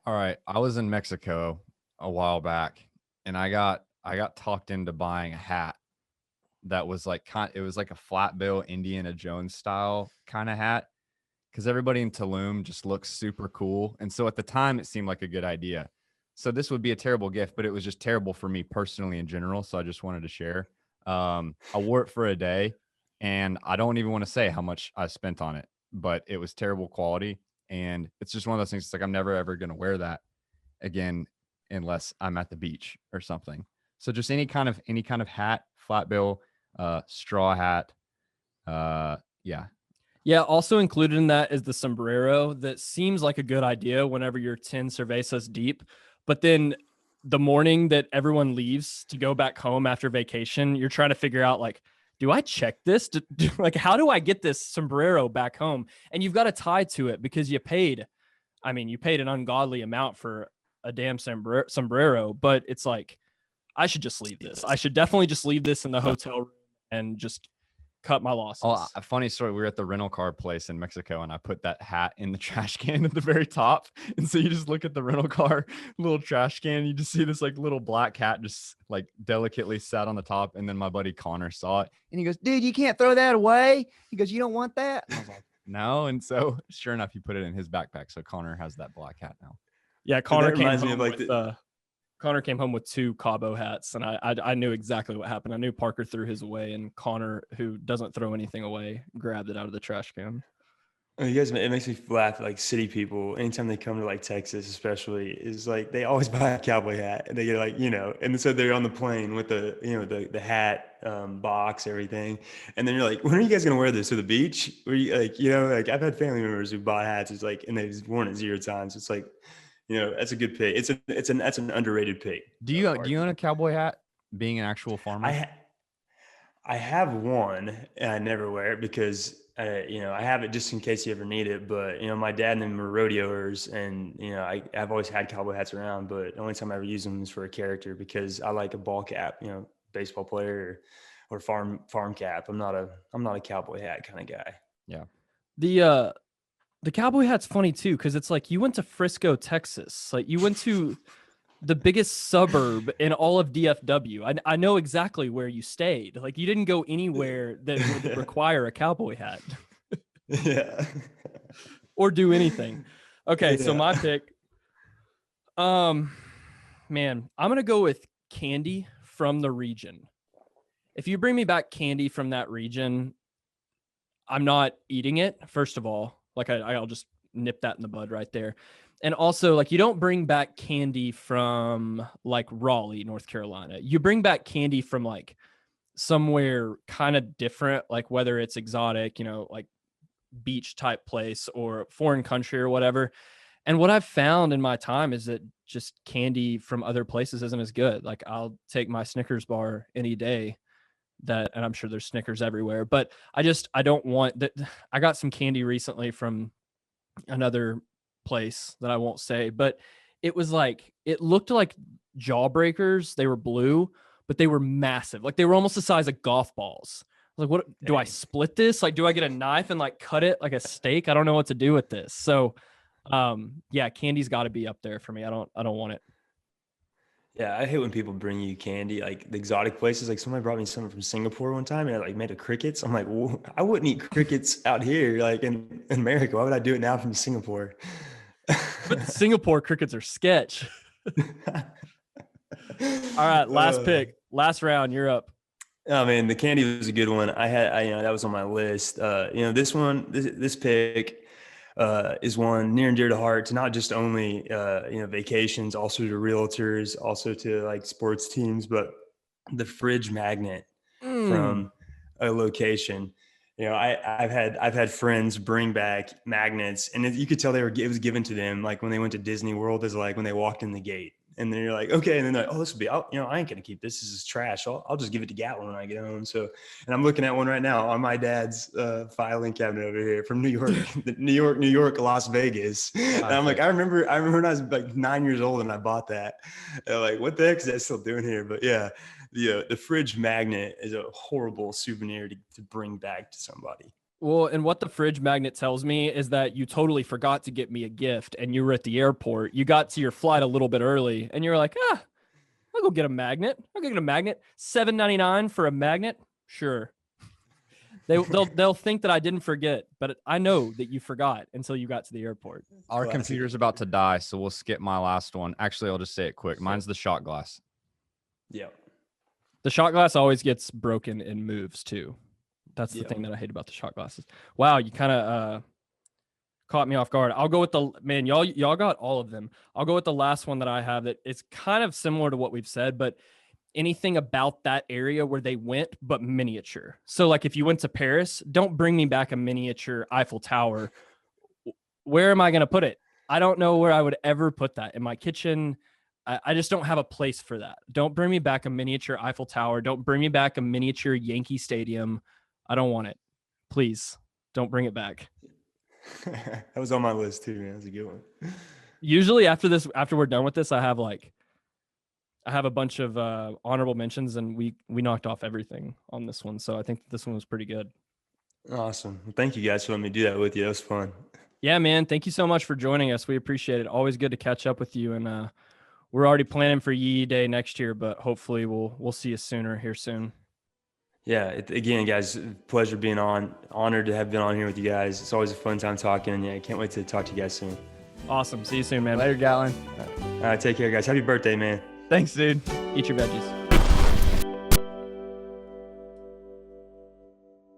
All right, I was in Mexico a while back, and I got talked into buying a hat that was like it was like a flat bill Indiana Jones style kind of hat, because everybody in Tulum just looks super cool, and so at the time it seemed like a good idea. So this would be a terrible gift, but it was just terrible for me personally in general. So I just wanted to share. I wore it for a day, and I don't even want to say how much I spent on it, but it was terrible quality. And it's just one of those things. It's like I'm never ever going to wear that again unless I'm at the beach or something. So just any kind of hat, flat bill, straw hat. Yeah. Yeah, also included in that is the sombrero that seems like a good idea whenever you're 10 cervezas deep. But then the morning that everyone leaves to go back home after vacation, you're trying to figure out, like, do I check this? Like, how do I get this sombrero back home? And you've got to tie to it because you paid an ungodly amount for a damn sombrero, but it's like, I should just leave this. I should definitely just leave this in the hotel room and just cut my losses. Oh, a funny story. We were at the rental car place in Mexico, and I put that hat in the trash can at the very top. And so you just look at the rental car little trash can, and you just see this like little black hat just like delicately sat on the top. And then my buddy Connor saw it, and he goes, "Dude, you can't throw that away." He goes, "You don't want that?" And I was like, "No." And so sure enough, he put it in his backpack. So Connor has that black hat now. Yeah, Connor That came reminds me home of like with Connor came home with 2 Cabo hats, and I knew exactly what happened. I knew Parker threw his away, and Connor, who doesn't throw anything away, grabbed it out of the trash can. Oh, you guys, it makes me laugh. Like city people, anytime they come to like Texas, especially, is like they always buy a cowboy hat, and they get like and so they're on the plane with the hat box, everything, and then you're like, when are you guys gonna wear this to the beach? Where you like I've had family members who bought hats, it's like, and they've worn it 0 times. It's like, that's a good pick. That's an underrated pick. Do you own a cowboy hat? Being an actual farmer. I have one, and I never wear it because I have it just in case you ever need it. But my dad and them were rodeoers, and I've always had cowboy hats around. But the only time I ever use them is for a character because I like a ball cap, baseball player or farm cap. I'm not a cowboy hat kind of guy. Yeah. The cowboy hat's funny too, because it's like you went to Frisco, Texas. Like you went to the biggest suburb in all of DFW. I know exactly where you stayed. Like you didn't go anywhere that would require a cowboy hat. Yeah. Or do anything. Okay, so Yeah. my pick. Man, I'm gonna go with candy from the region. If you bring me back candy from that region, I'm not eating it, first of all. Like I'll just nip that in the bud right there. And also, like, you don't bring back candy from like Raleigh, North Carolina. You bring back candy from like somewhere kind of different, like whether it's exotic, like beach type place or foreign country or whatever. And what I've found in my time is that just candy from other places isn't as good. Like I'll take my Snickers bar any day and I'm sure there's Snickers everywhere, but I don't want that. I got some candy recently from another place that I won't say, but it looked like Jawbreakers. They were blue, but they were massive. Like they were almost the size of golf balls. I was like, what do I split this? Like, do I get a knife and like cut it like a steak? I don't know what to do with this. So, yeah, candy's got to be up there for me. I don't want it. Yeah, I hate when people bring you candy, like the exotic places. Like somebody brought me something from Singapore one time, and I like made of crickets. I'm like, well, I wouldn't eat crickets out here, like in America. Why would I do it now from Singapore? But the Singapore crickets are sketch. All right, last pick, last round. You're up. Oh man, the candy was a good one. That was on my list. This pick is one near and dear to heart to not just only vacations, also to realtors, also to like sports teams, but the fridge magnet from a location. I've had friends bring back magnets, and you could tell it was given to them like when they went to Disney World, is like when they walked in the gate. And then you're like, okay. And then they're like, oh, this will be, I ain't going to keep this. This is trash. I'll just give it to Gatlin when I get home. So, and I'm looking at one right now on my dad's filing cabinet over here from New York, New York, Las Vegas. And I'm like, I remember when I was like 9 years old and I bought that. And I'm like, what the heck is that still doing here? But yeah, the fridge magnet is a horrible souvenir to bring back to somebody. Well, and what the fridge magnet tells me is that you totally forgot to get me a gift and you were at the airport. You got to your flight a little bit early and you're like, I'll go get a magnet. I'll go get a magnet. $7.99 for a magnet. Sure. They'll think that I didn't forget, but I know that you forgot until you got to the airport. Our computer's about to die, so we'll skip my last one. Actually, I'll just say it quick. Mine's the shot glass. Yeah. The shot glass always gets broken and moves too. That's the thing that I hate about the shot glasses. Wow, you kind of caught me off guard. I'll go with y'all got all of them. I'll go with the last one that I have that it's kind of similar to what we've said, but anything about that area where they went, but miniature. So like if you went to Paris, don't bring me back a miniature Eiffel Tower. Where am I going to put it? I don't know where I would ever put that. In my kitchen, I just don't have a place for that. Don't bring me back a miniature Eiffel Tower. Don't bring me back a miniature Yankee Stadium. I don't want it. Please don't bring it back. That was on my list too, man. That's a good one. Usually after we're done with this, I have a bunch of honorable mentions, and we knocked off everything on this one. So I think this one was pretty good. Awesome. Well, thank you guys for letting me do that with you. That was fun. Yeah, man. Thank you so much for joining us. We appreciate it. Always good to catch up with you. And we're already planning for Yee Day next year, but hopefully we'll see you here soon. Yeah, again, guys, pleasure being on. Honored to have been on here with you guys. It's always a fun time talking. And yeah, I can't wait to talk to you guys soon. Awesome. See you soon, man. Later, Gatlin. All right, take care, guys. Happy birthday, man. Thanks, dude. Eat your veggies.